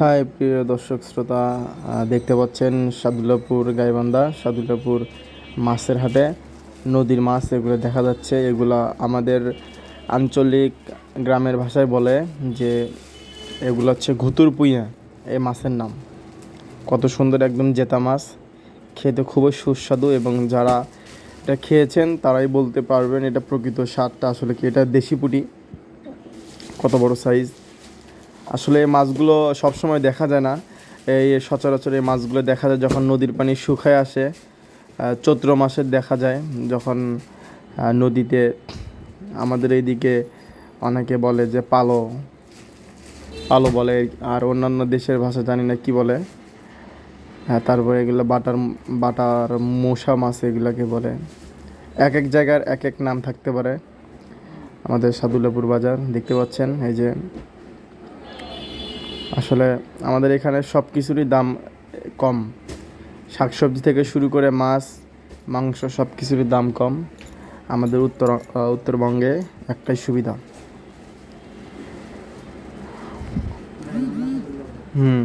High প্রিয় দর্শক শ্রোতা, দেখতে পাচ্ছেন সাদুল্লাপুর গাইবান্ধা সাদুল্লাপুর মাছের হাটে নদীর মাছ এগুলো দেখা যাচ্ছে। এগুলা আমাদের আঞ্চলিক গ্রামের ভাষায় বলে যে এগুলো হচ্ছে ঘুতুর পুইয়া। এই মাছের নাম কত সুন্দর, একদম জেতা মাছ, খেতে খুবই সুস্বাদু এবং যারা এটা খেয়েছেন তারাই বলতে পারবেন এটা প্রকৃত স্বাদটা আসলে কি। এটা দেশি পুঁটি, কত বড় সাইজ। আসলে এই মাছগুলো সবসময় দেখা যায় না। এই সচরাচর এই মাছগুলো দেখা যায় যখন নদীর পানি শুকায় আসে, চৈত্র মাসে দেখা যায়, যখন নদীতে আমাদের এইদিকে অনেকে বলে যে পালো পালো বলে, আর অন্যান্য দেশের ভাষা জানি না কি বলে। তারপরে এগুলো বাটার বাটার মশা মাছ এগুলোকে বলে। এক এক জায়গার এক এক নাম থাকতে পারে। আমাদের সাদুল্লাপুর বাজার দেখতে পাচ্ছেন, এই যে আসলে আমাদের এখানে সব কিছুরই দাম কম। শাকসবজি থেকে শুরু করে মাছ মাংস সব কিছুরই দাম কম। আমাদের উত্তরবঙ্গে একটাই সুবিধা। হুম।